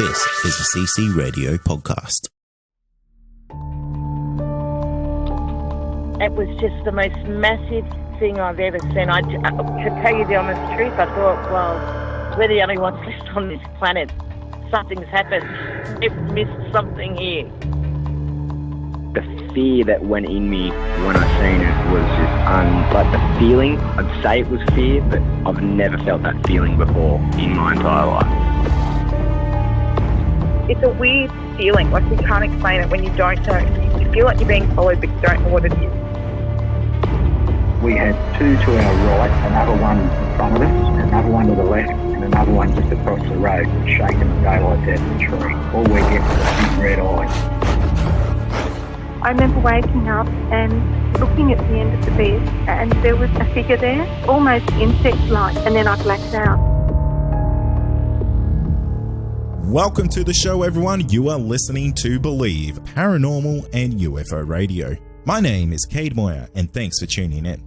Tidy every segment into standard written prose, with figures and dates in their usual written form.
This is a CC Radio podcast. It was just the most massive thing I've ever seen. To tell you the honest truth, I thought, well, we're the only ones left on this planet. Something's happened. We've missed something here. The fear that went in me when I seen it was just like the feeling. I'd say it was fear, but I've never felt that feeling before in my entire life. It's a weird feeling, like you can't explain it when you don't know. You feel like you're being followed, but you don't know what it is. We had two to our right, another one in front of us, another one to the left, and another one just across the road, shaking the daylight out of the tree. All we get was a big red eye. I remember waking up and looking at the end of the bed, and there was a figure there, almost insect-like, and then I blacked out. Welcome to the show, everyone. You are listening to Believe, Paranormal and UFO Radio. My name is Cade Moyer, and thanks for tuning in.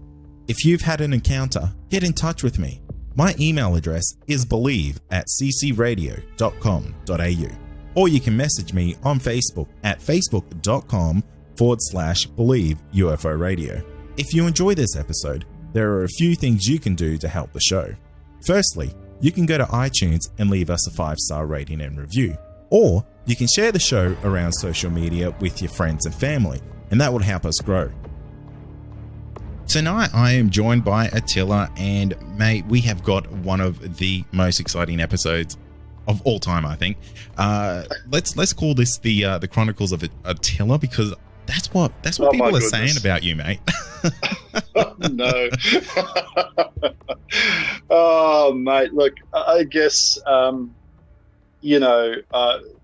If you've had an encounter, get in touch with me. My email address is believe@ccradio.com.au, or you can message me on Facebook at facebook.com/Believe UFO Radio. If you enjoy this episode, there are a few things you can do to help the show. Firstly, you can go to iTunes and leave us a 5-star rating and review, or you can share the show around social media with your friends and family, and that will help us grow. Tonight I am joined by Attila, and mate, we have got one of the most exciting episodes of all time, I think. Let's call this the Chronicles of Attila, because that's what people are saying about you, mate. No. Oh, mate, look, I guess, the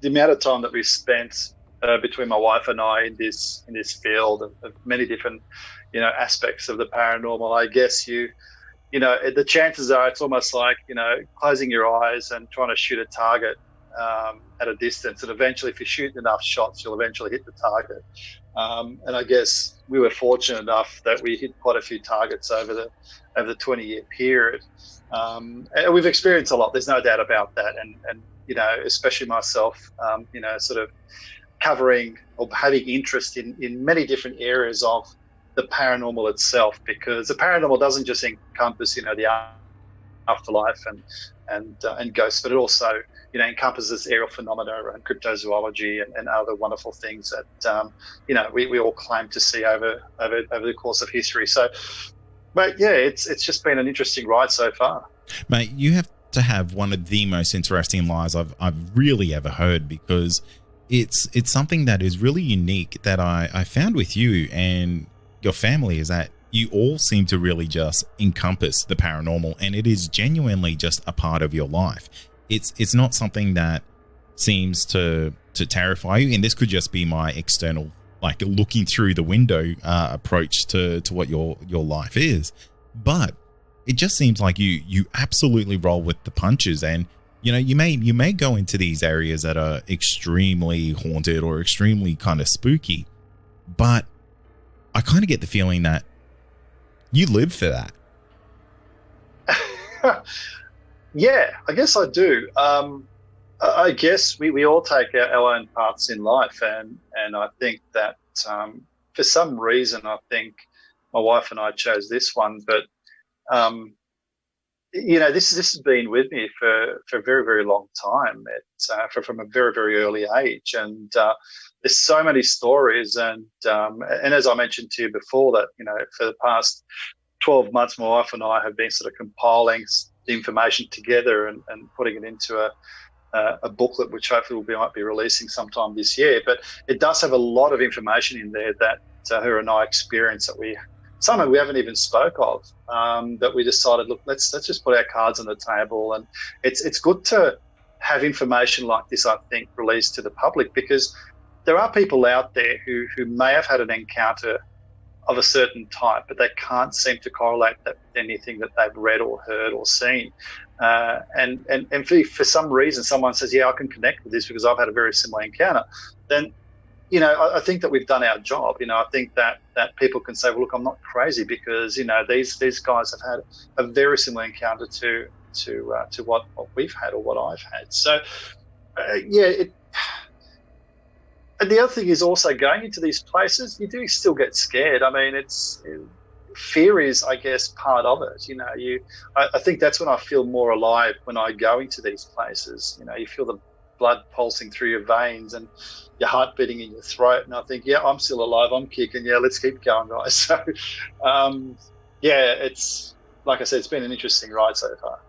amount of time that we've spent between my wife and I in this field of many different, aspects of the paranormal, I guess the chances are it's almost like, closing your eyes and trying to shoot a target at a distance. And eventually, if you shoot enough shots, you'll eventually hit the target. And I guess we were fortunate enough that we hit quite a few targets over the 20-year period. And we've experienced a lot. There's no doubt about that. And especially myself, sort of covering or having interest in many different areas of the paranormal itself, because the paranormal doesn't just encompass, the afterlife and ghosts, but it also, encompasses aerial phenomena and cryptozoology and other wonderful things that, we all claim to see over the course of history. So, mate, yeah, it's just been an interesting ride so far. Mate, you have to have one of the most interesting lies I've really ever heard, because it's something that is really unique that I found with you and your family, is that you all seem to really just encompass the paranormal, and it is genuinely just a part of your life. It's not something that seems to terrify you, and this could just be my external, like, looking through the window approach to what your life is. But it just seems like you absolutely roll with the punches, and you may go into these areas that are extremely haunted or extremely kind of spooky, but I kind of get the feeling that you live for that. Yeah, I guess I do. I guess we all take our own paths in life, and I think that for some reason, I think my wife and I chose this one. But this has been with me for a very, very long time. It's from a very, very early age, and there's so many stories. And as I mentioned to you before, that for the past 12 months, my wife and I have been sort of compiling the information together and putting it into a booklet, which hopefully might be releasing sometime this year. But it does have a lot of information in there that her and I experienced that some we haven't even spoke of, that we decided, look, let's just put our cards on the table. And it's good to have information like this, I think, released to the public, because there are people out there who may have had an encounter of a certain type, but they can't seem to correlate that with anything that they've read or heard or seen. And for some reason, someone says, yeah, I can connect with this because I've had a very similar encounter. Then, I think that we've done our job. I think that people can say, well, look, I'm not crazy, because, these guys have had a very similar encounter to what we've had or what I've had. So And the other thing is also going into these places, you do still get scared. I mean, fear is, I guess, part of it. You know, I think that's when I feel more alive, when I go into these places. You know, you feel the blood pulsing through your veins and your heart beating in your throat. And I think, yeah, I'm still alive. I'm kicking. Yeah, let's keep going, guys. So, it's, like I said, it's been an interesting ride so far.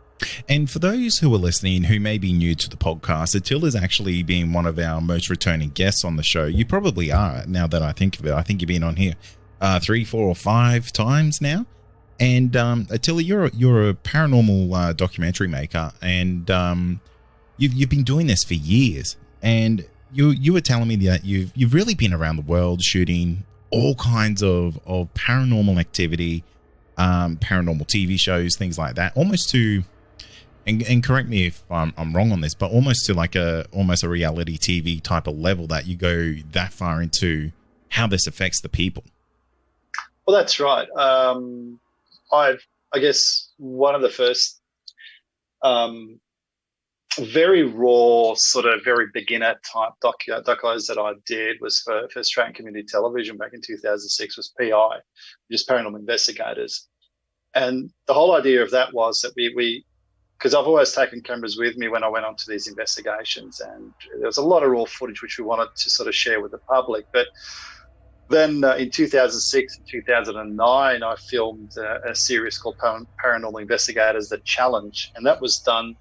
And for those who are listening who may be new to the podcast, Attila's actually been one of our most returning guests on the show. You probably are, now that I think of it. I think you've been on here 3, 4, or 5 times now. And Attila, you're a paranormal documentary maker, and you've been doing this for years. And you were telling me that you've really been around the world shooting all kinds of paranormal activity, paranormal TV shows, things like that, almost to. And correct me if I'm wrong on this, but almost to like almost a reality TV type of level, that you go that far into how this affects the people. Well, that's right. I guess one of the first very raw, sort of very beginner type docos that I did was for Australian Community Television back in 2006 was PI, just Paranormal Investigators. And the whole idea of that was that we because I've always taken cameras with me when I went on to these investigations, and there was a lot of raw footage which we wanted to sort of share with the public. But then in 2006 and 2009, I filmed a series called Paranormal Investigators: The Challenge, and that was done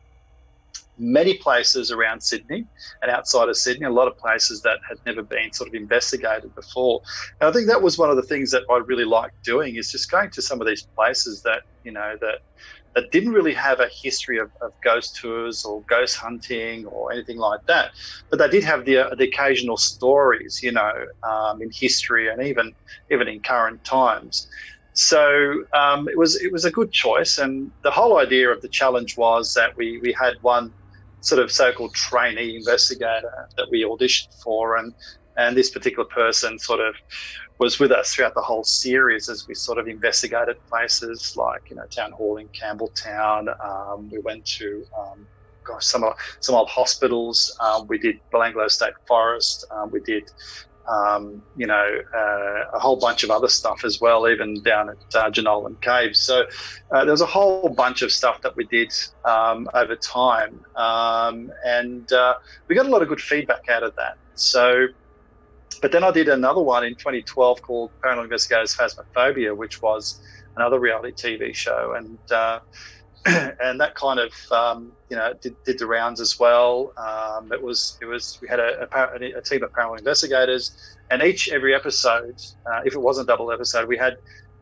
many places around Sydney and outside of Sydney, a lot of places that had never been sort of investigated before. And I think that was one of the things that I really liked doing, is just going to some of these places that, you know, that didn't really have a history of ghost tours or ghost hunting or anything like that, but they did have the occasional stories, you know, in history and even in current times. So it was a good choice, and the whole idea of the challenge was that we had one sort of so-called trainee investigator that we auditioned for, and this particular person sort of was with us throughout the whole series as we sort of investigated places like, you know, Town Hall in Campbelltown. We went to some old hospitals. We did Belanglo State Forest. We did a whole bunch of other stuff as well, even down at Jenolan Caves. So there was a whole bunch of stuff that we did over time, and we got a lot of good feedback out of that. So, but then I did another one in 2012 called Paranormal Investigators Phasmophobia, which was another reality TV show, and that kind of did the rounds as well. We had a team of paranormal investigators, and every episode, if it wasn't a double episode, we had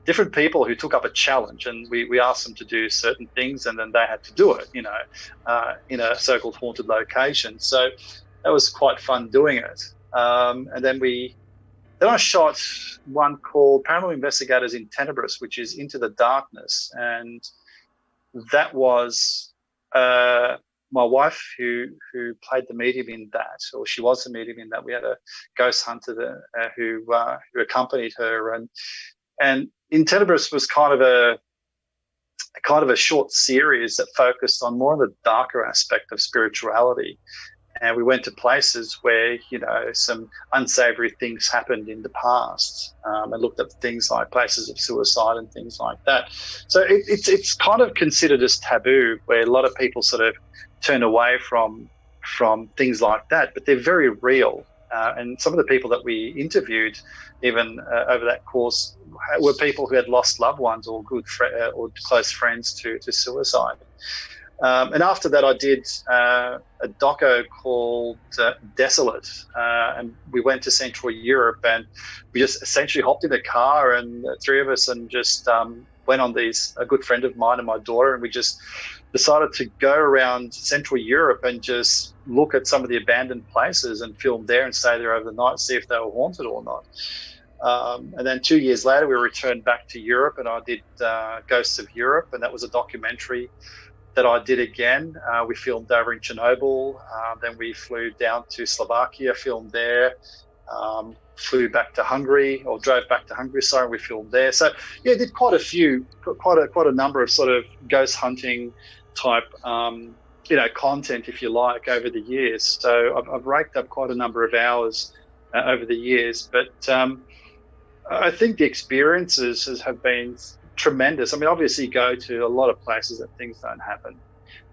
different people who took up a challenge, and we asked them to do certain things, and then they had to do it, you know, in a so-called haunted location. So that was quite fun doing it. And then I shot one called Paranormal Investigators in Tenebris, which is Into the Darkness, and that was my wife who played the medium in that, or she was the medium in that. We had a ghost hunter who accompanied her, and in Tenebris was kind of a short series that focused on more of the darker aspect of spirituality. And we went to places where, you know, some unsavory things happened in the past, and looked at things like places of suicide and things like that. So it's kind of considered as taboo, where a lot of people sort of turn away from things like that, but they're very real. And some of the people that we interviewed, even over that course, were people who had lost loved ones or or close friends to suicide. And after that, I did a doco called Desolate, and we went to Central Europe, and we just essentially hopped in a car, and the three of us, and just went on a good friend of mine and my daughter, and we just decided to go around Central Europe and just look at some of the abandoned places and film there and stay there over the night, see if they were haunted or not. And then 2 years later, we returned back to Europe, and I did Ghosts of Europe, and that was a documentary that I did again. We filmed over in Chernobyl, then we flew down to Slovakia, filmed there, flew back to Hungary, or drove back to Hungary, sorry, we filmed there. So yeah, did quite a number of sort of ghost hunting type content, if you like, over the years. So I've raked up quite a number of hours over the years. But I think the experiences have been tremendous. I mean, obviously, you go to a lot of places that things don't happen.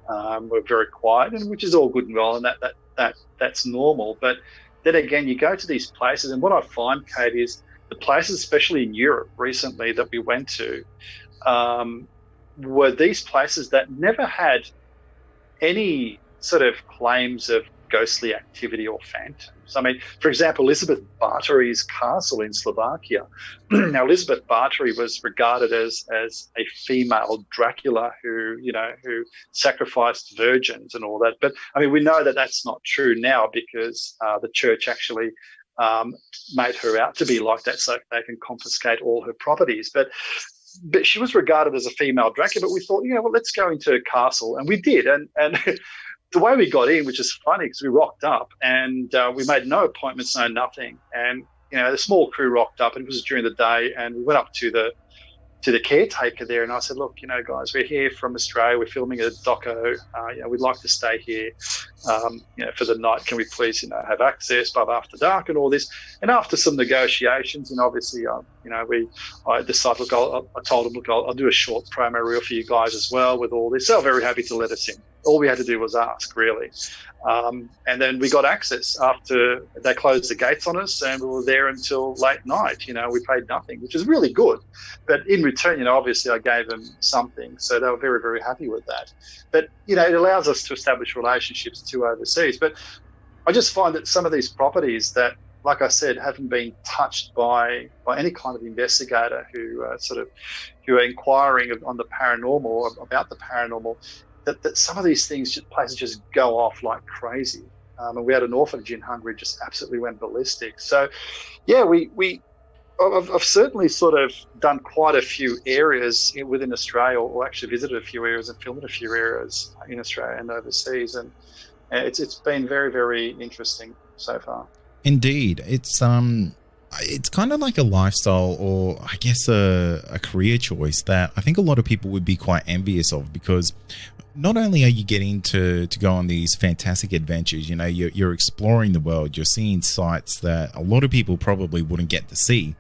We're very quiet, and which is all good and well, and that's normal. But then again, you go to these places, and what I find, Kate, is the places, especially in Europe recently that we went to, were these places that never had any sort of claims of ghostly activity or phantoms. I mean, for example, Elizabeth Bathory's castle in Slovakia. Now, Elizabeth Bathory was regarded as a female Dracula who sacrificed virgins and all that. But I mean, we know that that's not true now because the church actually made her out to be like that so they can confiscate all her properties. But she was regarded as a female Dracula, but we thought, well, let's go into her castle. And we did. And the way we got in, which is funny because we rocked up and we made no appointments, no nothing. And, the small crew rocked up, and it was during the day, and we went up to the caretaker there, and I said, look, guys, we're here from Australia. We're filming a doco. We'd like to stay here, for the night. Can we please, have access after dark and all this? And after some negotiations, and obviously, I decided, look, I told them, look, I'll do a short promo reel for you guys as well with all this. They were very happy to let us in. All we had to do was ask, really. And then we got access after they closed the gates on us, and we were there until late night. We paid nothing, which is really good. But in return, obviously I gave them something. So they were very, very happy with that. But, it allows us to establish relationships too overseas. But I just find that some of these properties that, like I said, haven't been touched by any kind of investigator who are inquiring on the paranormal or about the paranormal, that some of these places just go off like crazy. And we had an orphanage in Hungary just absolutely went ballistic. So, yeah, I've certainly sort of done quite a few areas within Australia, or actually visited a few areas and filmed a few areas in Australia and overseas. And it's been very, very interesting so far. Indeed. It's kind of like a lifestyle, or I guess a career choice that I think a lot of people would be quite envious of, because not only are you getting to go on these fantastic adventures, you're exploring the world, you're seeing sights that a lot of people probably wouldn't get to see,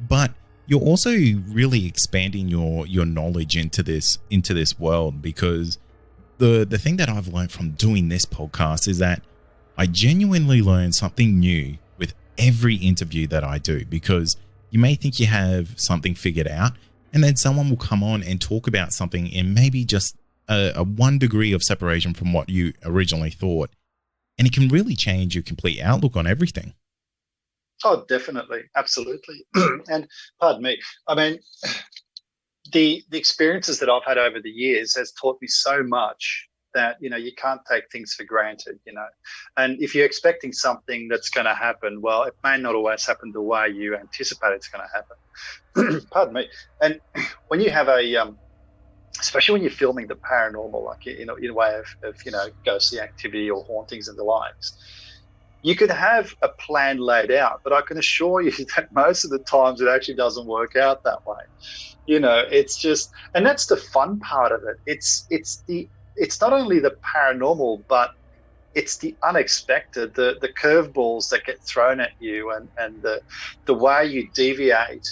but you're also really expanding your knowledge into this world. Because the thing that I've learned from doing this podcast is that I genuinely learn something new with every interview that I do, because you may think you have something figured out, and then someone will come on and talk about something in maybe just a 1 degree of separation from what you originally thought, and it can really change your complete outlook on everything. Oh, definitely. Absolutely. And pardon me, I mean, the experiences that I've had over the years has taught me so much that, you can't take things for granted, and if you're expecting something that's going to happen, well, it may not always happen the way you anticipate it's going to happen. Pardon me. And when you have especially when you're filming the paranormal, like in a way of ghostly activity or hauntings and the likes, you could have a plan laid out, but I can assure you that most of the times it actually doesn't work out that way. It's just, and that's the fun part of it. It's not only the paranormal, but it's the unexpected, the curveballs that get thrown at you, and the way you deviate.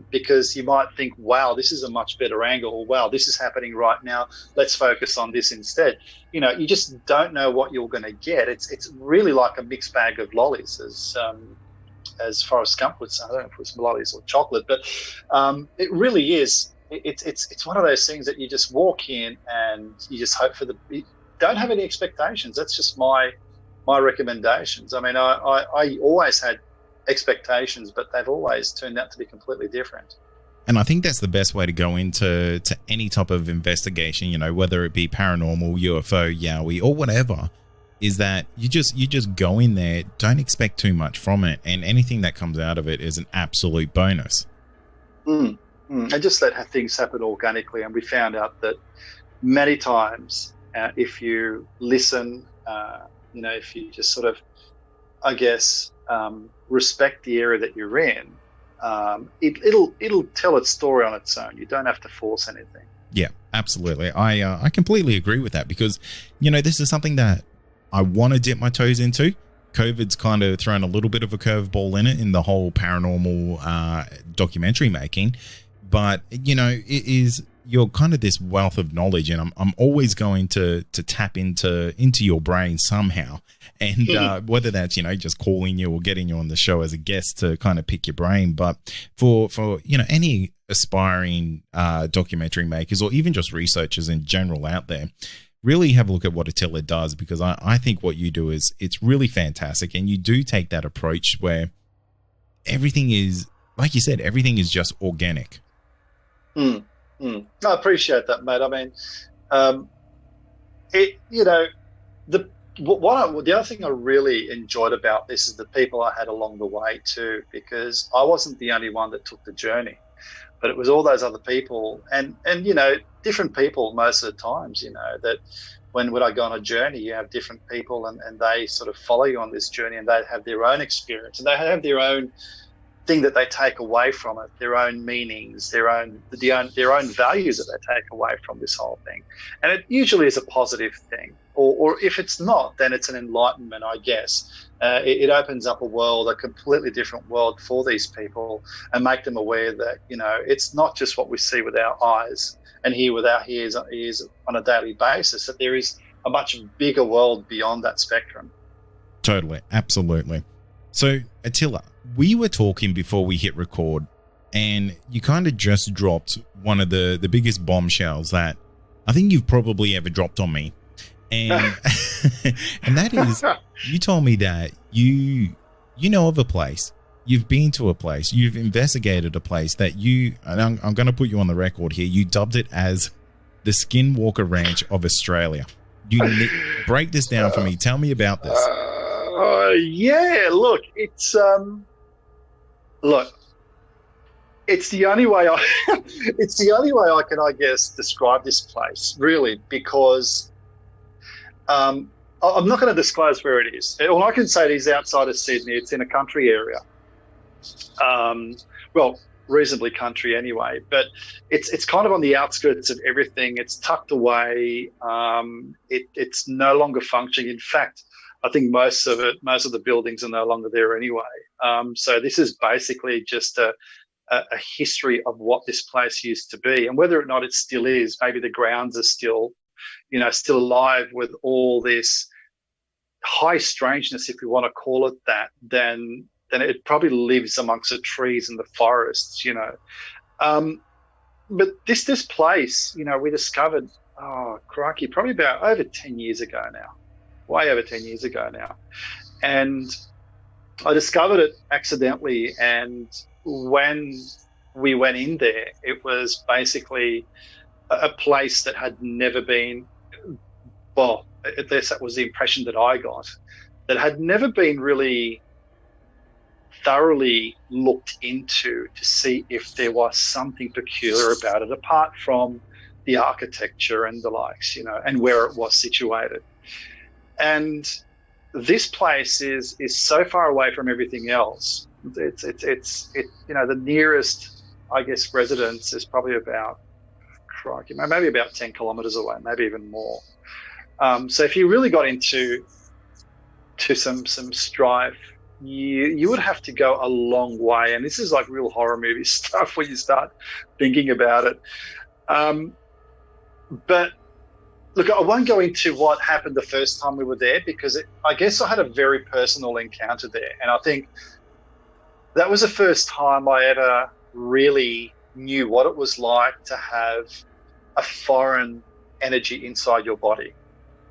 Because you might think, wow, this is a much better angle, or wow, this is happening right now, let's focus on this instead. You just don't know what you're going to get. It's really like a mixed bag of lollies, as Forrest Gump would say. I don't know if it's lollies or chocolate, but it really is. It's one of those things that you just walk in and you just hope you don't have any expectations. That's just my recommendations. I mean, I always had expectations, but they've always turned out to be completely different. And I think that's the best way to go into any type of investigation, whether it be paranormal, UFO, Yowie, or whatever, is that you just go in there, don't expect too much from it, and anything that comes out of it is an absolute bonus. And just let things happen organically. And we found out that many times, if you listen, if you just sort of, I guess, respect the area that you're in, it'll tell its story on its own. You don't have to force anything. Yeah, absolutely. I completely agree with that because, this is something that I want to dip my toes into. COVID's kind of thrown a little bit of a curveball in the whole paranormal documentary making. But, you're kind of this wealth of knowledge, and I'm always going to tap into your brain somehow. And whether that's, just calling you or getting you on the show as a guest to kind of pick your brain. But for any aspiring documentary makers or even just researchers in general out there, really have a look at what Attila does, because I think what you do it's really fantastic. And you do take that approach where everything is, like you said, everything is just organic. I appreciate that, mate. I mean, the other thing I really enjoyed about this is the people I had along the way too, because I wasn't the only one that took the journey, but it was all those other people and different people most of the times, that when I go on a journey, you have different people and they sort of follow you on this journey, and they have their own experience and they have their own thing that they take away from it, their own meanings, their own values that they take away from this whole thing. And it usually is a positive thing, or if it's not, then it's an enlightenment, I guess. It opens up a completely different world for these people, and make them aware that it's not just what we see with our eyes and hear with our ears on a daily basis, that there is a much bigger world beyond that spectrum. Totally, absolutely. So, Attila, we were talking before we hit record, and you kind of just dropped one of the biggest bombshells that I think you've probably ever dropped on me. And and that is, you told me that you know of a place, you've been to a place, you've investigated a place that and I'm going to put you on the record here, you dubbed it as the Skinwalker Ranch of Australia. Break this down for me. Tell me about this. Yeah, look, it's the only way I can, I guess, describe this place, really, because I'm not going to disclose where it is. All I can say, it is outside of Sydney. It's in a country area. Well, reasonably country anyway, but it's kind of on the outskirts of everything. It's tucked away. It's no longer functioning. In fact, I think most of the buildings are no longer there anyway. So this is basically just a history of what this place used to be, and whether or not it still is. Maybe the grounds are still alive with all this high strangeness, if we want to call it that. Then it probably lives amongst the trees and the forests, But this place, we discovered, oh crikey, probably about over 10 years ago now. Way over 10 years ago now. And I discovered it accidentally, and when we went in there, it was basically a place that had never been, well, at least that was the impression that I got, that had never been really thoroughly looked into to see if there was something peculiar about it, apart from the architecture and the likes, and where it was situated. And this place is so far away from everything else. It's the nearest, I guess, residence is probably about, maybe about 10 kilometers away, maybe even more. So if you really got into some strife, you would have to go a long way. And this is like real horror movie stuff when you start thinking about it. But look, I won't go into what happened the first time we were there, because I guess I had a very personal encounter there. And I think that was the first time I ever really knew what it was like to have a foreign energy inside your body.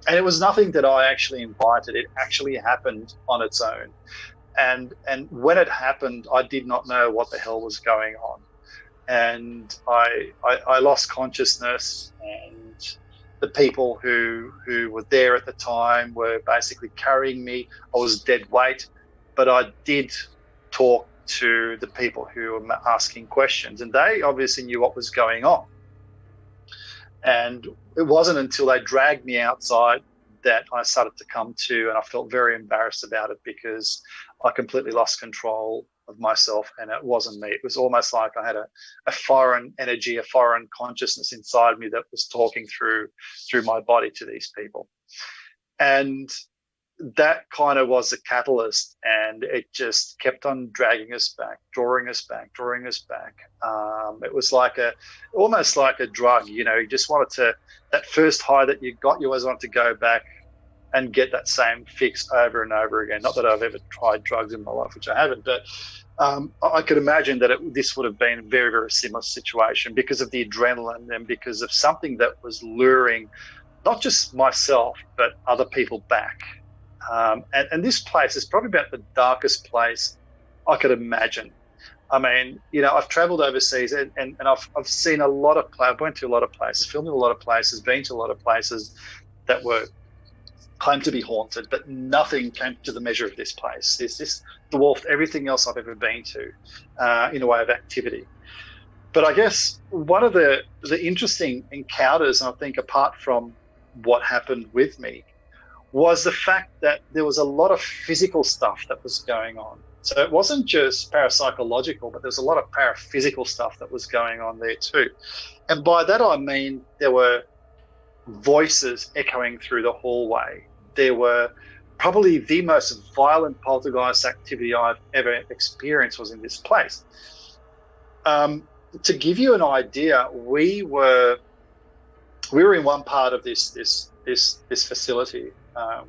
And it was nothing that I actually invited. It actually happened on its own. And when it happened, I did not know what the hell was going on. And I lost consciousness, and the people who were there at the time were basically carrying me. I was dead weight, but I did talk to the people who were asking questions, and they obviously knew what was going on. And it wasn't until they dragged me outside that I started to come to, and I felt very embarrassed about it, because I completely lost control of myself, and it wasn't me. It was almost like I had a foreign energy, a foreign consciousness inside me that was talking through my body to these people. And that kind of was the catalyst, and it just kept on dragging us back, drawing us back. It was almost like a drug, you know. You just wanted to, that first high that you got, you always wanted to go back and get that same fix over and over again. Not that I've ever tried drugs in my life, which I haven't, but I could imagine that this would have been a very, very similar situation because of the adrenaline and because of something that was luring not just myself, but other people back. And this place is probably about the darkest place I could imagine. I mean, you know, I've traveled overseas and I've seen a lot of places. I've went to a lot of places, filmed in a lot of places, been to a lot of places that were claimed to be haunted, but nothing came to the measure of this place. This dwarfed everything else I've ever been to in a way of activity. But I guess one of the interesting encounters, and I think apart from what happened with me, was the fact that there was a lot of physical stuff that was going on. So it wasn't just parapsychological, but there was a lot of paraphysical stuff that was going on there too. And by that I mean there were voices echoing through the hallway. There were probably the most violent poltergeist activity I've ever experienced was in this place. To give you an idea, we were in one part of this facility,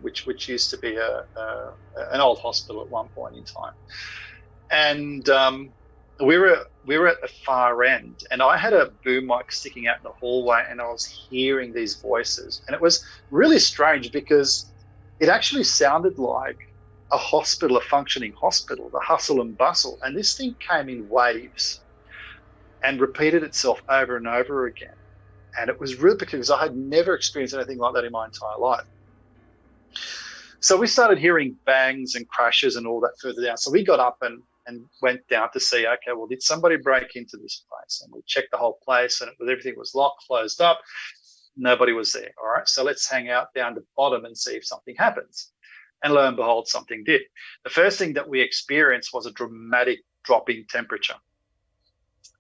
which used to be an old hospital at one point in time, and we were at the far end, and I had a boom mic sticking out in the hallway, and I was hearing these voices, and it was really strange because it actually sounded like a hospital, a functioning hospital, the hustle and bustle, and this thing came in waves and repeated itself over and over again. And it was real because I had never experienced anything like that in my entire life. So we started hearing bangs and crashes and all that further down. So we got up and went down to see, okay, well, did somebody break into this place? And we checked the whole place, and everything was locked, closed up. Nobody was there. All right, so let's hang out down the bottom and see if something happens. And lo and behold, something did. The first thing that we experienced was a dramatic drop in temperature.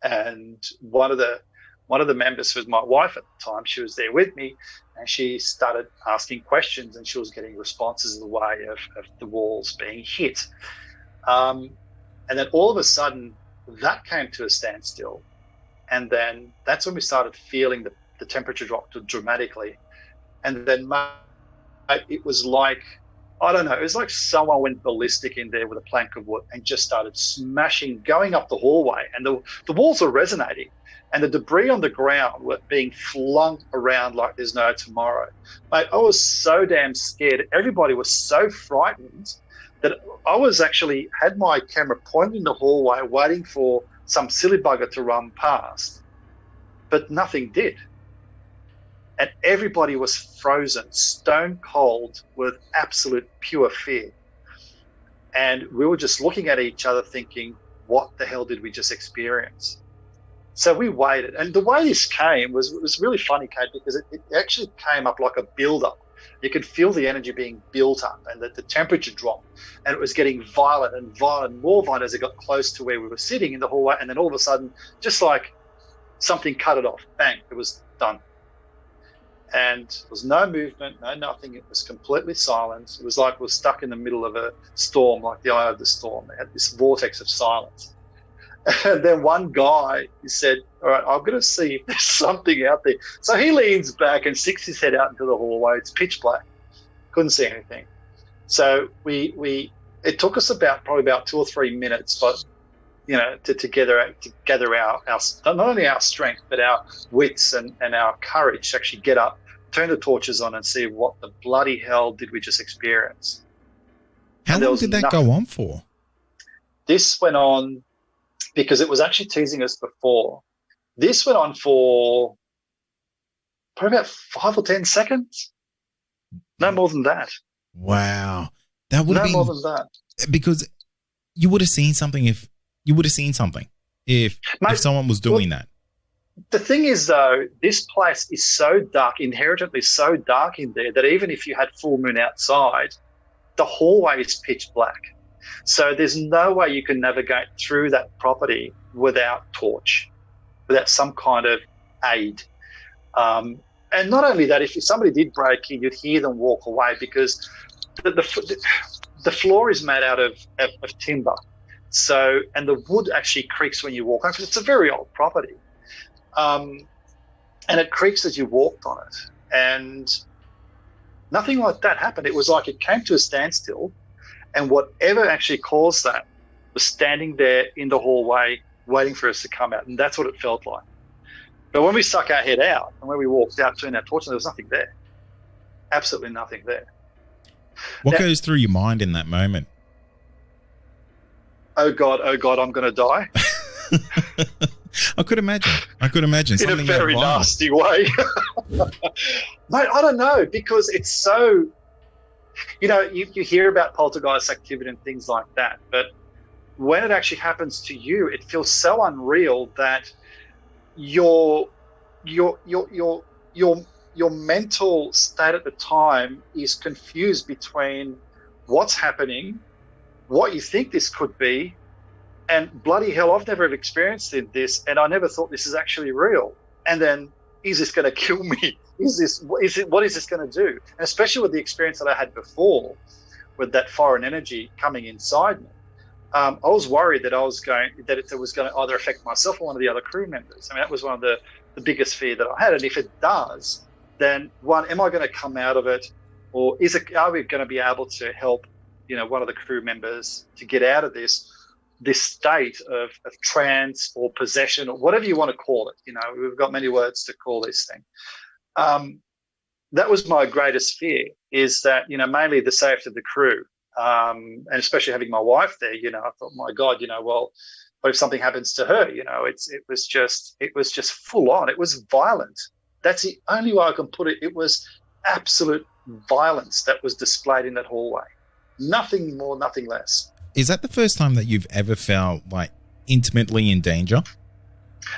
And one of the members, who was my wife at the time, she was there with me, and she started asking questions, and she was getting responses in the way of the walls being hit. And then all of a sudden, that came to a standstill. And then that's when we started feeling the temperature drop dramatically. And then it was like, I don't know, it was like someone went ballistic in there with a plank of wood and just started smashing, going up the hallway. And the walls were resonating. And the debris on the ground were being flung around like there's no tomorrow. Mate, I was so damn scared. Everybody was so frightened that I was actually had my camera pointed in the hallway waiting for some silly bugger to run past. But nothing did. And everybody was frozen, stone cold, with absolute pure fear. And we were just looking at each other thinking, what the hell did we just experience? So we waited. And the way this came was really funny, Kate, because it actually came up like a build-up. You could feel the energy being built up and the temperature dropped. And it was getting violent and violent, more violent as it got close to where we were sitting in the hallway. And then all of a sudden, just like something cut it off. Bang, it was done. And there was no movement, no nothing. It was completely silent. It was like we were stuck in the middle of a storm, like the eye of the storm. It had this vortex of silence. And then one guy, he said, all right, I'm going to see if there's something out there. So he leans back and sticks his head out into the hallway. It's pitch black. Couldn't see anything. So it took us probably about 2 or 3 minutes, but you know, to gather our not only our strength, but our wits and our courage to actually get up, turn the torches on and see what the bloody hell did we just experience. How long did that go on for? This went on, because it was actually teasing us before. This went on for probably about 5 or 10 seconds. No more than that. Wow. That would be more than that. Because you would have seen something if someone was doing that. The thing is, though, this place is so dark, inherently so dark in there, that even if you had full moon outside, the hallway is pitch black. So there's no way you can navigate through that property without torch, without some kind of aid. And not only that, if somebody did break in, you'd hear them walk away because the floor is made out of timber. So, and the wood actually creaks when you walk on because it's a very old property. And it creaks as you walked on it. And nothing like that happened. It was like it came to a standstill, and whatever actually caused that was standing there in the hallway waiting for us to come out. And that's what it felt like. But when we stuck our head out and when we walked out, turned our torch, there was nothing there. Absolutely nothing there. What goes through your mind in that moment? Oh God, I'm going to die. I could imagine. In a very nasty way. Mate, I don't know, because it's so, you hear about poltergeist activity and things like that, but when it actually happens to you, it feels so unreal that your mental state at the time is confused between what's happening, what you think this could be, and bloody hell, I've never experienced this, and I never thought this is actually real. And then, is this going to kill me? What is this going to do? And especially with the experience that I had before, with that foreign energy coming inside me, I was worried that it was going to either affect myself or one of the other crew members. I mean, that was one of the biggest fear that I had. And if it does, then one, am I going to come out of it, or are we going to be able to help, one of the crew members to get out of this state of trance or possession or whatever you want to call it? We've got many words to call this thing. That was my greatest fear, is that, mainly the safety of the crew. And especially having my wife there, I thought, my God, well, what if something happens to her? It was just full on. It was violent. That's the only way I can put it. It was absolute violence that was displayed in that hallway. Nothing more, nothing less. Is that the first time that you've ever felt like intimately in danger?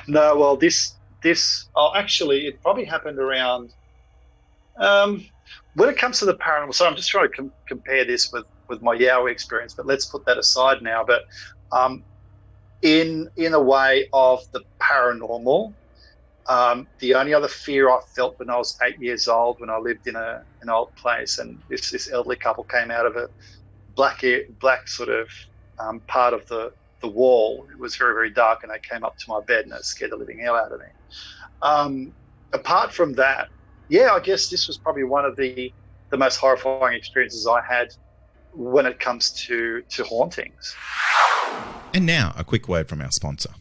No, well, actually, it probably happened around, when it comes to the paranormal. So I'm just trying to compare this with my Yowie experience, but let's put that aside now. But in a way of the paranormal, the only other fear I felt when I was 8 years old, when I lived in an old place, and this elderly couple came out of a black sort of part of the wall. It was very, very dark, and they came up to my bed and it scared the living hell out of me. Apart from that, yeah, I guess this was probably one of the most horrifying experiences I had when it comes to hauntings. And now, a quick word from our sponsor.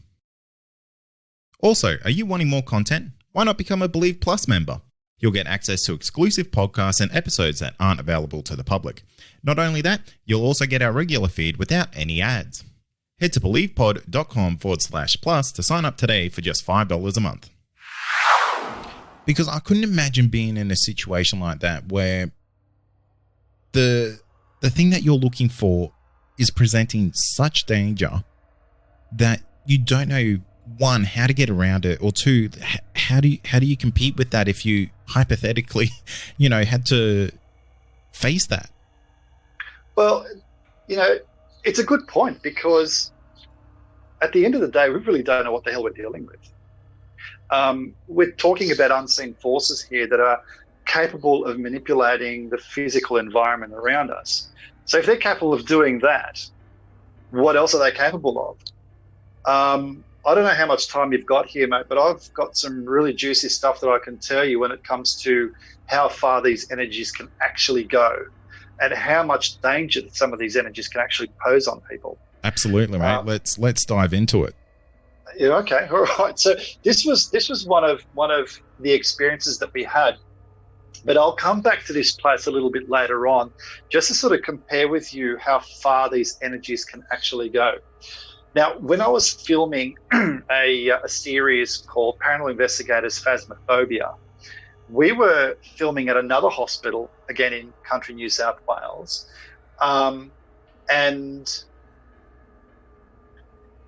Also, are you wanting more content? Why not become a Believe Plus member? You'll get access to exclusive podcasts and episodes that aren't available to the public. Not only that, you'll also get our regular feed without any ads. Head to believepod.com/plus to sign up today for just $5 a month. Because I couldn't imagine being in a situation like that where the thing that you're looking for is presenting such danger that you don't know, one, how to get around it, or two, how do you compete with that if you hypothetically, had to face that? Well, it's a good point, because at the end of the day, we really don't know what the hell we're dealing with. We're talking about unseen forces here that are capable of manipulating the physical environment around us. So if they're capable of doing that, what else are they capable of? I don't know how much time you've got here, mate, but I've got some really juicy stuff that I can tell you when it comes to how far these energies can actually go and how much danger that some of these energies can actually pose on people. Absolutely, mate. Let's dive into it. Yeah, okay, all right. So this was one of the experiences that we had, but I'll come back to this place a little bit later on, just to sort of compare with you how far these energies can actually go. Now, when I was filming a series called Paranormal Investigators Phasmophobia, we were filming at another hospital, again in country New South Wales, and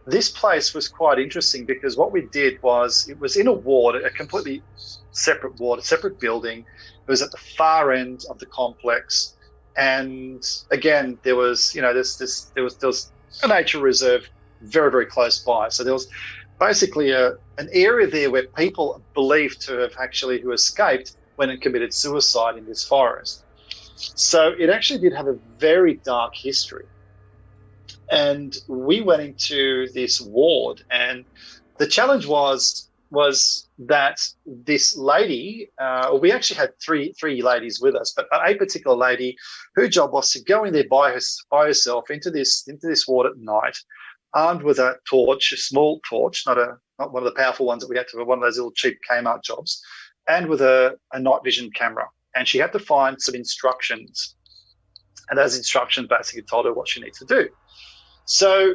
this place was quite interesting because what we did was, it was in a ward, a completely separate ward, a separate building. It was at the far end of the complex, And again, there was a nature reserve very, very close by. So there was basically an area there where people believed to have actually who escaped went and committed suicide in this forest. So it actually did have a very dark history. And we went into this ward, and the challenge was that this lady, we actually had three ladies with us, but a particular lady, her job was to go in there by herself into this ward at night, armed with a torch, a small torch, not one of the powerful ones that we had to, one of those little cheap Kmart jobs, and with a night vision camera. And she had to find some instructions, and those instructions basically told her what she needs to do. So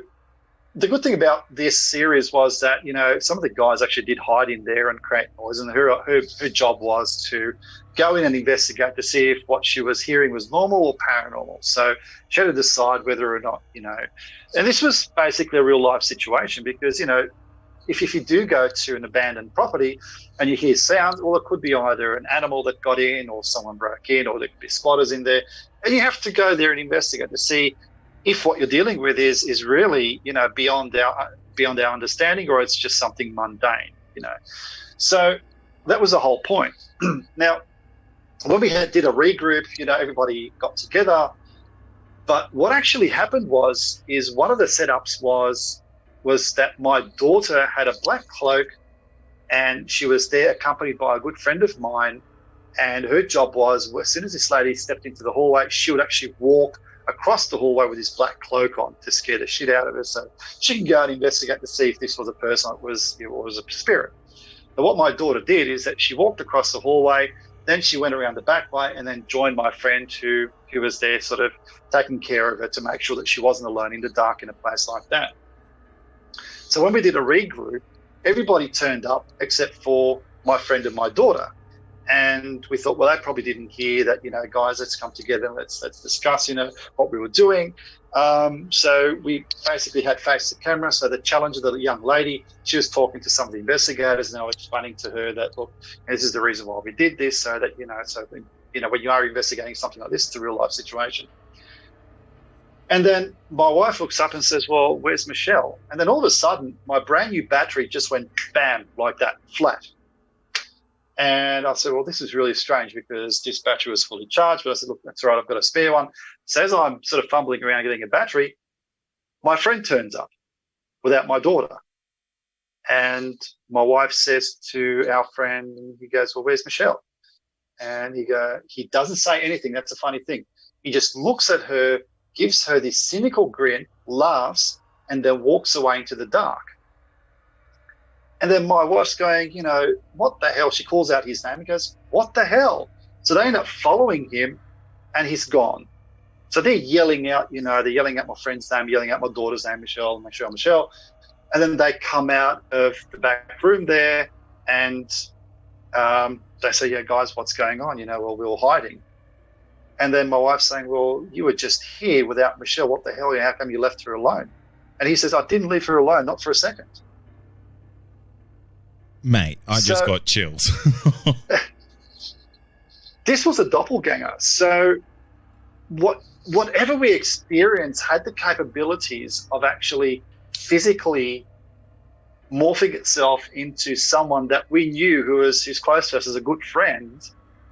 the good thing about this series was that, some of the guys actually did hide in there and create noise, and her job was to go in and investigate to see if what she was hearing was normal or paranormal. So she had to decide whether or not, and this was basically a real life situation because, if you do go to an abandoned property and you hear sounds, well, it could be either an animal that got in or someone broke in, or there could be squatters in there, and you have to go there and investigate to see if what you're dealing with is really, beyond our understanding, or it's just something mundane, So that was the whole point. Now, when we did a regroup, everybody got together. But what actually happened is one of the setups was that my daughter had a black cloak, and she was there accompanied by a good friend of mine. And her job was, as soon as this lady stepped into the hallway, she would actually walk across the hallway with this black cloak on to scare the shit out of her, so she can go and investigate to see if this was a person or was a spirit. But what my daughter did is that she walked across the hallway, then she went around the back way and then joined my friend who was there sort of taking care of her to make sure that she wasn't alone in the dark in a place like that. So when we did a regroup, everybody turned up except for my friend and my daughter. And we thought, well, they probably didn't hear that, guys, let's come together and let's discuss, what we were doing. So we basically had faced the camera. So the challenger, the young lady, she was talking to some of the investigators, and I was explaining to her that, look, this is the reason why we did this, so that, when you are investigating something like this, it's a real life situation. And then my wife looks up and says, well, where's Michelle? And then all of a sudden, my brand new battery just went bam, like that, flat. And I said, well, this is really strange because this battery was fully charged. But I said, look, that's all right, I've got a spare one. So as I'm sort of fumbling around getting a battery, my friend turns up without my daughter. And my wife says to our friend, he goes, well, where's Michelle? And he doesn't say anything. That's a funny thing. He just looks at her, gives her this cynical grin, laughs, and then walks away into the dark. And then my wife's going, what the hell? She calls out his name and goes, what the hell? So they end up following him, and he's gone. So they're yelling out, they're yelling at my friend's name, yelling at my daughter's name, Michelle. And then they come out of the back room there, and they say, yeah, guys, what's going on? Well, we were hiding. And then my wife's saying, well, you were just here without Michelle. What the hell? How come you left her alone? And he says, I didn't leave her alone, not for a second. Mate, I just got chills. This was a doppelganger. So whatever we experienced had the capabilities of actually physically morphing itself into someone that we knew who's close to us as a good friend,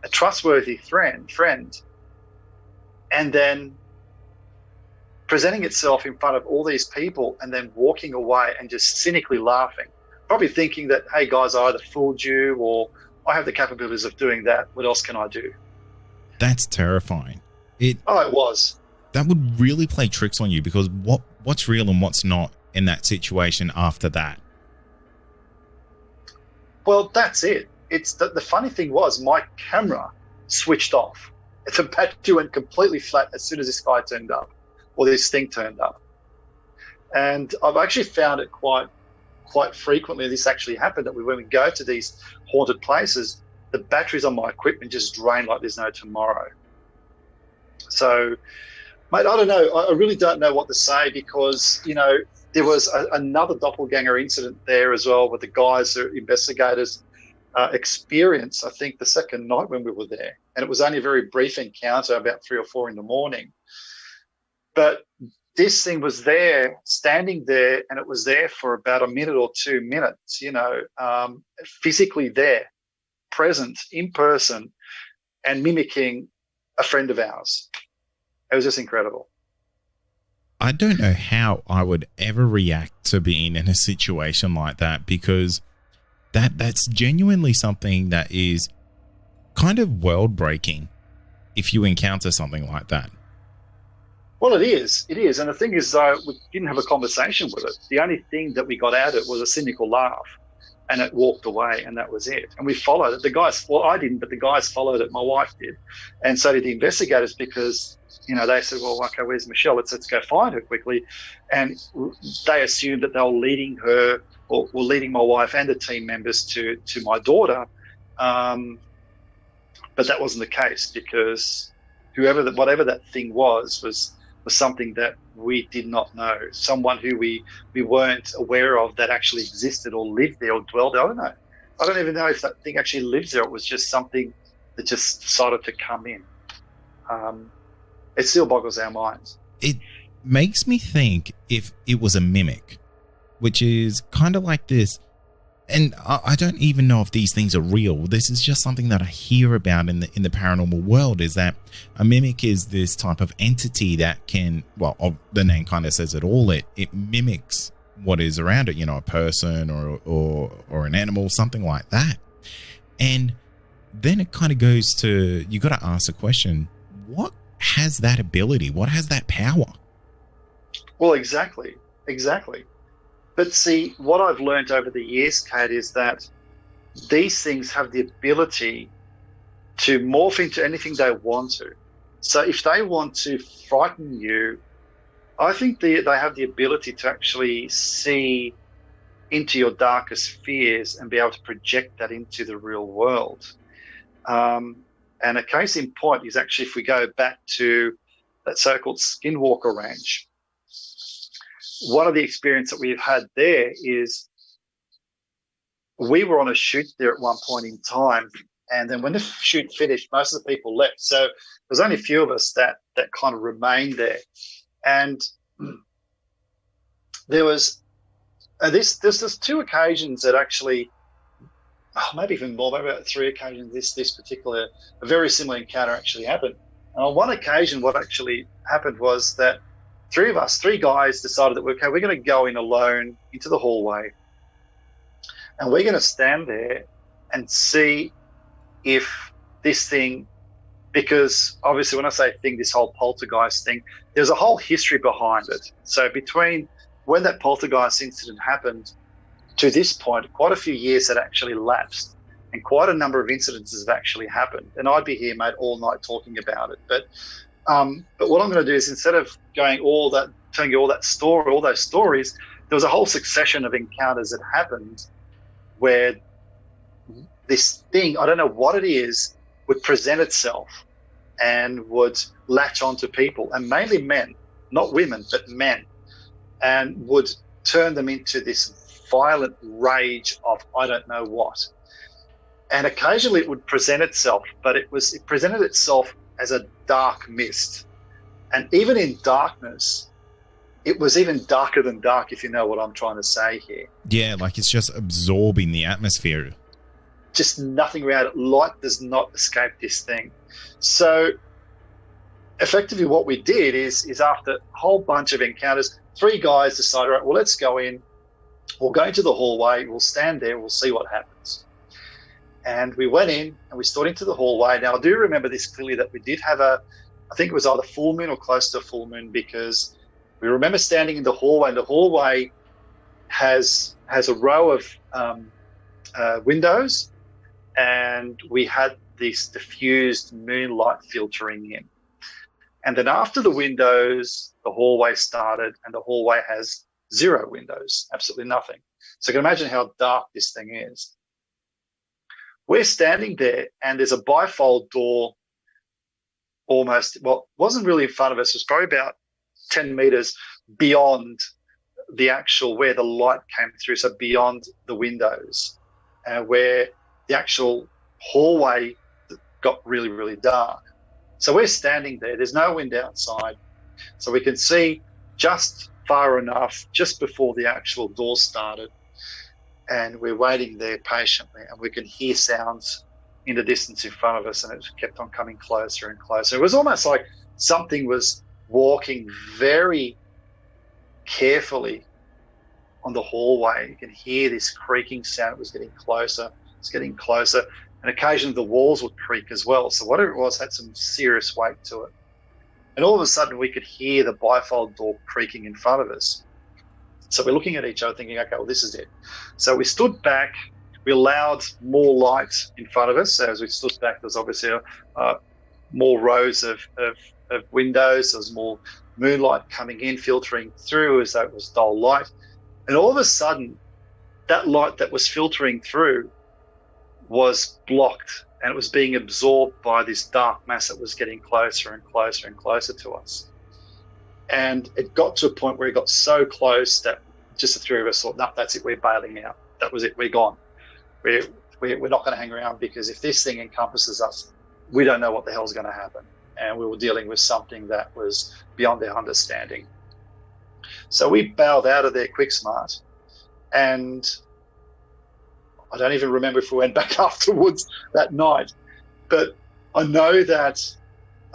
a trustworthy friend, and then presenting itself in front of all these people and then walking away and just cynically laughing. Probably thinking that, hey, guys, I either fooled you or I have the capabilities of doing that. What else can I do? That's terrifying. It was. That would really play tricks on you, because what's real and what's not in that situation after that? Well, that's it. It's the funny thing was my camera switched off. The battery went completely flat as soon as this guy turned up, or this thing turned up. And I've actually found it quite frequently, this actually happened, that when we go to these haunted places, the batteries on my equipment just drain like there's no tomorrow. So, mate, I don't know. I really don't know what to say, because, there was another doppelganger incident there as well with the guys, the investigators. experience, I think, the second night when we were there. And it was only a very brief encounter, about 3 or 4 in the morning. But this thing was there, standing there, and it was there for about a minute or 2 minutes, physically there, present, in person, and mimicking a friend of ours. It was just incredible. I don't know how I would ever react to being in a situation like that, because that's genuinely something that is kind of world breaking if you encounter something like that. Well, it is. It is. And the thing is, though, we didn't have a conversation with it. The only thing that we got out of it was a cynical laugh, and it walked away, and that was it. And we followed it. The guys, well, I didn't, but the guys followed it. My wife did. And so did the investigators, because, they said, well, okay, where's Michelle? Let's go find her quickly. And they assumed that they were leading her, or leading my wife and the team members to my daughter. But that wasn't the case, because whatever that thing was something that we did not know, someone who we weren't aware of that actually existed or lived there or dwelled there. I don't know. I don't even know if that thing actually lives there. It was just something that just decided to come in. It still boggles our minds. It makes me think if it was a mimic, which is kind of like this. And I don't even know if these things are real. This is just something that I hear about in the paranormal world, is that a mimic is this type of entity that can, well, the name kind of says it all. It mimics what is around it, a person or an animal, something like that. And then it kind of goes to, you got to ask the question, what has that ability? What has that power? Well, exactly. But see, what I've learned over the years, Kate, is that these things have the ability to morph into anything they want to. So if they want to frighten you, I think they have the ability to actually see into your darkest fears and be able to project that into the real world. And a case in point is actually, if we go back to that so-called Skinwalker Ranch, one of the experiences that we've had there is we were on a shoot there at one point in time, and then when the shoot finished, most of the people left. So there was only a few of us that kind of remained there. And there's 2 occasions that actually, maybe even more, maybe about 3 occasions, this particular, a very similar encounter actually happened. And on one occasion, what actually happened was that 3 guys decided that, we're going to go in alone into the hallway, and we're going to stand there and see if this thing, because obviously when I say thing, this whole poltergeist thing, there's a whole history behind it. So between when that poltergeist incident happened to this point, quite a few years had actually lapsed, and quite a number of incidences have actually happened. And I'd be here, mate, all night talking about it. But what I'm going to do is, instead of telling you all that story, all those stories, there was a whole succession of encounters that happened where this thing, I don't know what it is, would present itself and would latch onto people, and mainly men, not women, but men, and would turn them into this violent rage of I don't know what. And occasionally it would present itself, but it presented itself as a dark mist. And even in darkness, it was even darker than dark, if you know what I'm trying to say here. Yeah, like it's just absorbing the atmosphere. Just nothing around it. Light does not escape this thing. So effectively what we did is after a whole bunch of encounters, 3 guys decided, right, well, let's go in. We'll go into the hallway. We'll stand there. We'll see what happens. And we went in and we stood into the hallway. Now, I do remember this clearly, that we did have I think it was either full moon or close to a full moon, because we remember standing in the hallway, and the hallway has a row of windows, and we had this diffused moonlight filtering in. And then after the windows, the hallway started, and the hallway has 0 windows, absolutely nothing. So you can imagine how dark this thing is. We're standing there, and there's a bifold door almost, well, it wasn't really in front of us. It was probably about 10 meters beyond the actual, where the light came through, so beyond the windows, where the actual hallway got really, really dark. So we're standing there. There's no wind outside. So we can see just far enough, just before the actual door started. And we're waiting there patiently, and we can hear sounds in the distance in front of us, and it kept on coming closer and closer. It was almost like something was walking very carefully on the hallway. You can hear this creaking sound. It was getting closer. It's getting closer. And occasionally the walls would creak as well. So whatever it was had some serious weight to it. And all of a sudden we could hear the bifold door creaking in front of us. So we're looking at each other thinking, okay, well, this is it. So we stood back. We allowed more light in front of us. So as we stood back, there was obviously more rows of windows. There was more moonlight coming in, filtering through as though it was dull light. And all of a sudden, that light that was filtering through was blocked, and it was being absorbed by this dark mass that was getting closer and closer and closer to us. And it got to a point where it got so close that just the three of us thought, no, that's it, we're bailing out. That was it, we're gone. We're not going to hang around, because if this thing encompasses us, we don't know what the hell's going to happen. And we were dealing with something that was beyond our understanding. So we bailed out of there quick smart, and I don't even remember if we went back afterwards that night. But I know that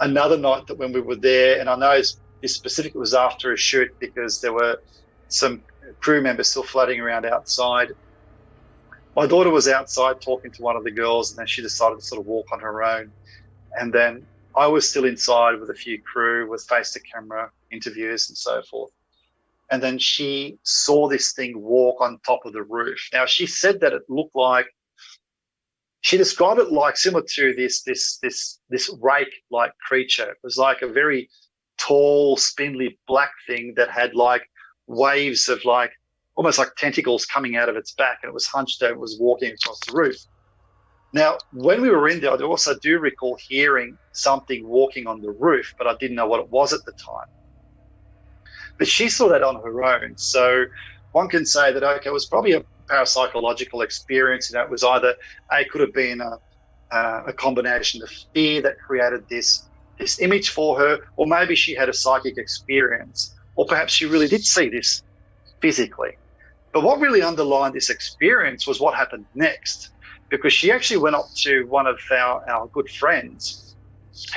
another night that when we were there, and I know this specifically was after a shoot, because there were some crew members still floating around outside. My daughter was outside talking to one of the girls, and then she decided to sort of walk on her own. And then I was still inside with a few crew, with face-to-camera interviews and so forth. And then she saw this thing walk on top of the roof. Now, she said that it looked like, she described it like similar to this rake-like creature. It was like a very tall, spindly black thing that had like waves of like, almost like tentacles coming out of its back, and it was hunched over, it was walking across the roof. Now, when we were in there, I also do recall hearing something walking on the roof, but I didn't know what it was at the time. But she saw that on her own. So one can say that, okay, it was probably a parapsychological experience. You know, it was either, it could have been a combination of fear that created this image for her, or maybe she had a psychic experience, or perhaps she really did see this physically. But what really underlined this experience was what happened next, because she actually went up to one of our good friends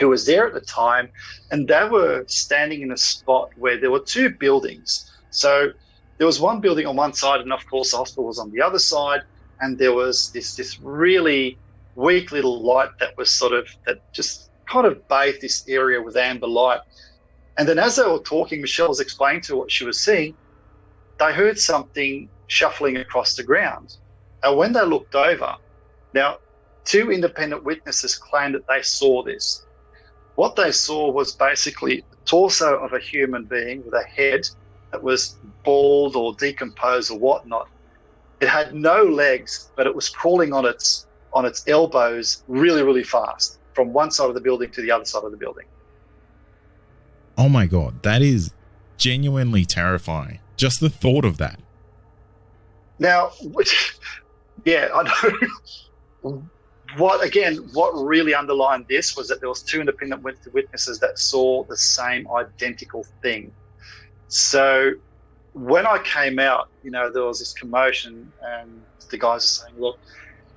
who was there at the time, and they were standing in a spot where there were two buildings. So there was one building on one side, and of course the hospital was on the other side, and there was this really weak little light that just kind of bathed this area with amber light. And then as they were talking, Michelle was explaining to her what she was seeing. They heard something shuffling across the ground. And when they looked over, now two independent witnesses claimed that they saw this. What they saw was basically the torso of a human being with a head that was bald or decomposed or whatnot. It had no legs, but it was crawling on its elbows really, really fast from one side of the building to the other side of the building. Oh my God, that is genuinely terrifying. Just the thought of that. Now, yeah, I know. What really underlined this was that there was two independent witnesses that saw the same identical thing. So when I came out, you know, there was this commotion, and the guys are saying, look,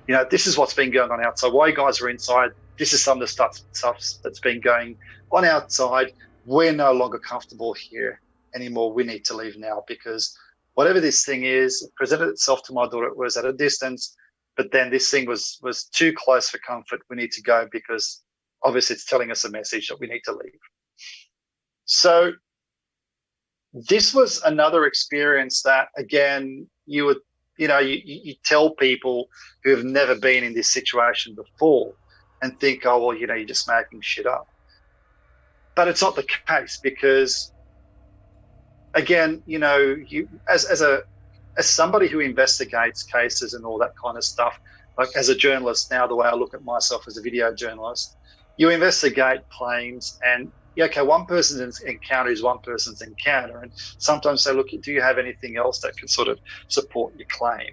you know, this is what's been going on outside. While you guys are inside, this is some of the stuff that's been going on outside. We're no longer comfortable here anymore. We need to leave now, because whatever this thing is, it presented itself to my daughter. It was at a distance, but then this thing was too close for comfort. We need to go, because obviously it's telling us a message that we need to leave. So this was another experience that, again, you tell people who have never been in this situation before and think, oh, well, you know, you're just making shit up. But it's not the case, because, again, you know, you as somebody who investigates cases and all that kind of stuff, like as a journalist now, the way I look at myself as a video journalist, you investigate claims, and okay, one person's encounter is one person's encounter, and sometimes say, look, do you have anything else that can sort of support your claim?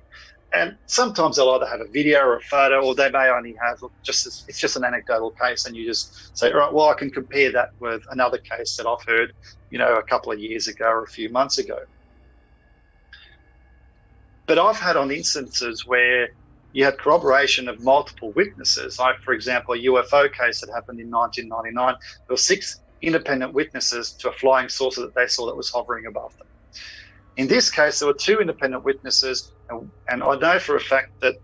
And sometimes they'll either have a video or a photo, or they may only have it's just an anecdotal case, and you just say, all right, well, I can compare that with another case that I've heard, a couple of years ago or a few months ago. But I've had on instances where you had corroboration of multiple witnesses. Like, for example, a UFO case that happened in 1999. There were 6 independent witnesses to a flying saucer that they saw that was hovering above them. In this case, there were 2 independent witnesses, and I know for a fact that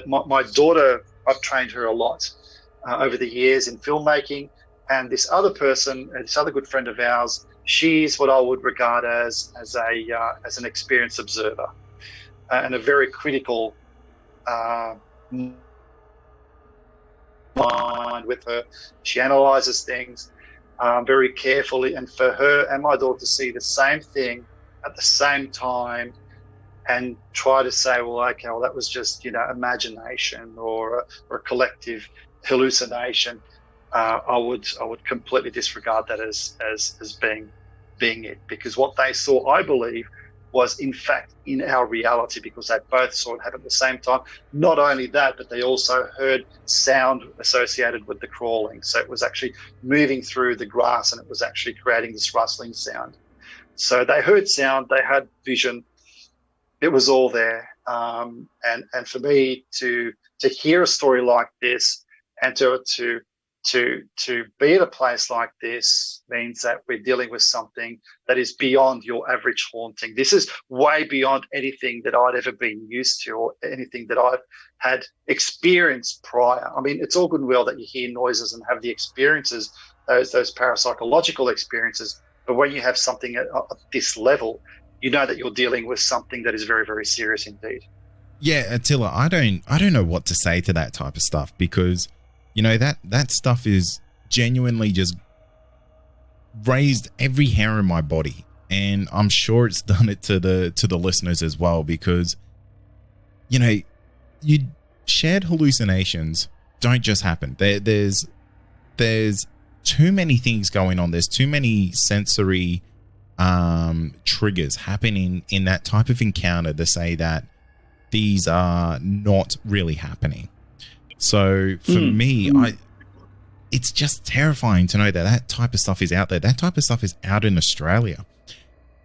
my daughter, I've trained her a lot over the years in filmmaking, and this other person, this other good friend of ours, she's what I would regard as an experienced observer and a very critical mind with her. She analyzes things very carefully, and for her and my daughter to see the same thing at the same time and try to say, well, okay, well, that was just imagination or a collective hallucination, I would completely disregard that as being it, because what they saw, I believe, was in fact in our reality, because they both saw it happen at the same time. Not only that, but they also heard sound associated with the crawling. So it was actually moving through the grass, and it was actually creating this rustling sound. So they heard sound, they had vision, it was all there. And for me to hear a story like this and to be at a place like this means that we're dealing with something that is beyond your average haunting. This is way beyond anything that I'd ever been used to or anything that I've had experienced prior. I mean, it's all good and well that you hear noises and have the experiences, those parapsychological experiences, but when you have something at this level, you know that you're dealing with something that is very, very serious indeed. Yeah, Attila, I don't know what to say to that type of stuff, because that stuff is genuinely just raised every hair in my body, and I'm sure it's done it to the listeners as well, because you shared hallucinations don't just happen. There's too many things going on. There's too many sensory triggers happening in that type of encounter to say that these are not really happening. So for me, it's just terrifying to know that type of stuff is out there. That type of stuff is out in Australia,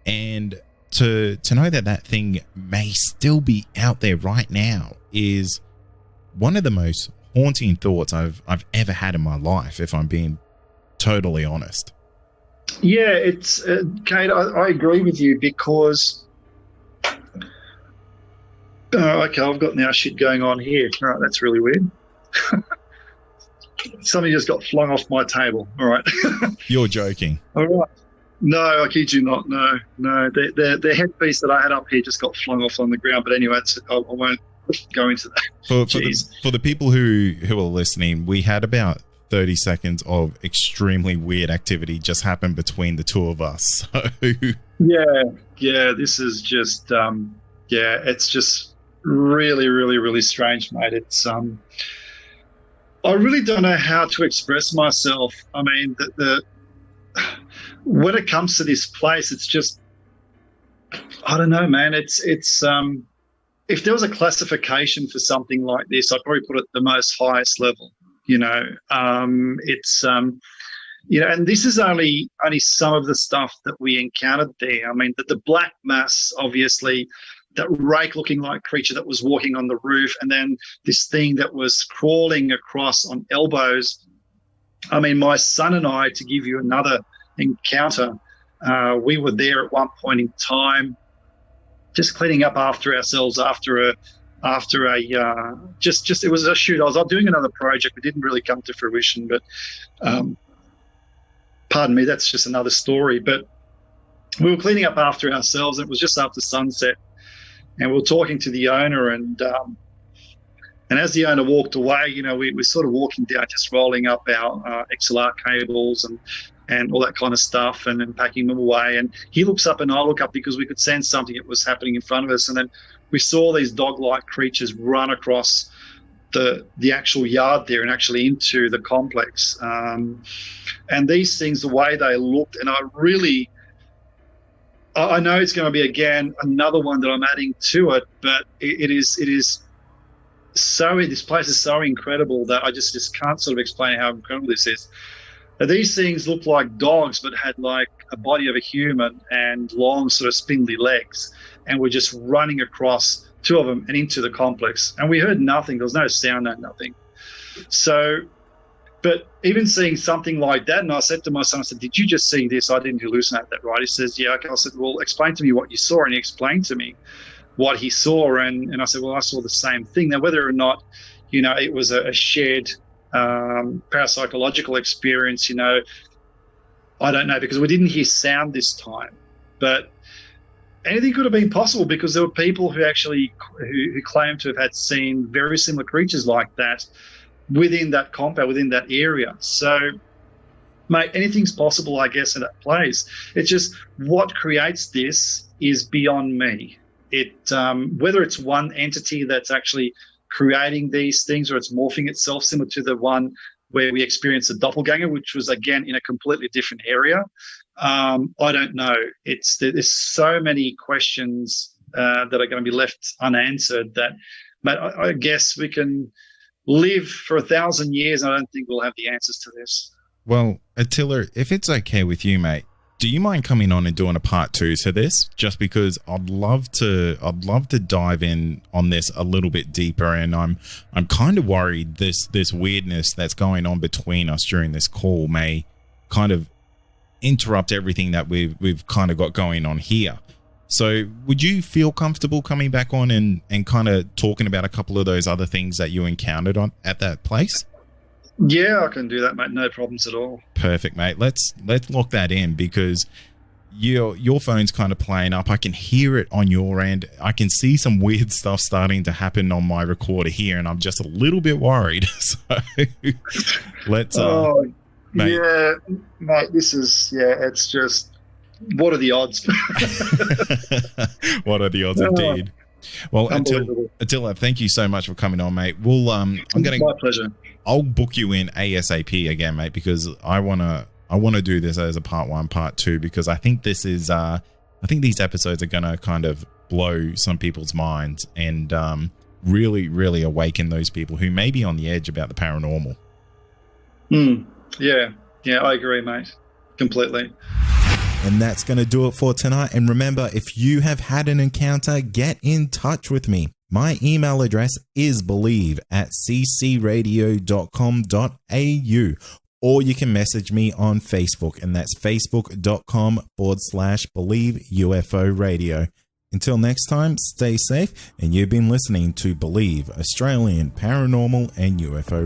and to know that thing may still be out there right now is one of the most haunting thoughts I've ever had in my life, if I'm being totally honest. Yeah, it's Kate, I agree with you, because okay, I've got now shit going on here. All right, that's really weird. Something just got flung off my table. All right. You're joking. All right. No, I kid you not. No. The headpiece that I had up here just got flung off on the ground. But anyway, I won't go into that. For the people who are listening, we had about 30 seconds of extremely weird activity just happened between the two of us. So yeah, this is just it's just really, really, really strange, mate. It's I really don't know how to express myself. I mean, when it comes to this place, it's just, I don't know, man. It's if there was a classification for something like this, I'd probably put it at the most highest level. And this is only some of the stuff that we encountered there. I mean, the black mass, obviously, that rake-looking like creature that was walking on the roof, and then this thing that was crawling across on elbows. I mean, my son and I, to give you another encounter, we were there at one point in time, just cleaning up after ourselves after a it was a shoot. I was doing another project. It didn't really come to fruition, but pardon me, that's just another story. But we were cleaning up after ourselves, and it was just after sunset. And we were talking to the owner, and as the owner walked away, we were sort of walking down, just rolling up our XLR cables and all that kind of stuff, and packing them away. And he looks up and I look up, because we could sense something that was happening in front of us. And then we saw these dog-like creatures run across the actual yard there and actually into the complex. And these things, the way they looked, and I know it's going to be again another one that I'm adding to it, but it is so, this place is so incredible that I just can't sort of explain how incredible this is. Now, these things look like dogs, but had like a body of a human and long sort of spindly legs, and we're just running across two of them and into the complex, and we heard nothing. There was no sound, no nothing. So, but even seeing something like that, and I said to my son, I said, "Did you just see this? I didn't hallucinate that, right?" He says, "Yeah." Okay. I said, "Well, explain to me what you saw," and he explained to me what he saw, and I said, "Well, I saw the same thing." Now, whether or not, it was a shared parapsychological experience, I don't know, because we didn't hear sound this time, but anything could have been possible, because there were people who actually who claimed to have had seen very similar creatures like that within that compound, within that area. So, mate, anything's possible, I guess, in that place. It's just what creates this is beyond me. Whether it's one entity that's actually creating these things, or it's morphing itself, similar to the one where we experienced the Doppelganger, which was again in a completely different area. I don't know. There's so many questions that are going to be left unanswered that, mate, I guess we can live for 1,000 years, and I don't think we'll have the answers to this. Well, Attila, if it's okay with you, mate, do you mind coming on and doing a part 2 to this? Just because I'd love to dive in on this a little bit deeper, and I'm kind of worried this weirdness that's going on between us during this call may kind of interrupt everything that we've kind of got going on here. So would you feel comfortable coming back on and kind of talking about a couple of those other things that you encountered at that place? Yeah, I can do that, mate. No problems at all. Perfect, mate. Let's lock that in, because your phone's kind of playing up. I can hear it on your end. I can see some weird stuff starting to happen on my recorder here, and I'm just a little bit worried. So let's mate. Yeah, mate, it's just, what are the odds? What are the odds, indeed? Well, Attila, thank you so much for coming on, mate. My pleasure. I'll book you in ASAP again, mate, because I wanna do this as a part 1, part 2, because I think this is I think these episodes are gonna kind of blow some people's minds and really, really awaken those people who may be on the edge about the paranormal. Yeah, I agree, mate. Completely. And that's going to do it for tonight. And remember, if you have had an encounter, get in touch with me. My email address is believe@ccradio.com.au, or you can message me on Facebook, and that's facebook.com/Believe UFO Radio. Until next time, stay safe, and you've been listening to Believe, Australian Paranormal and UFO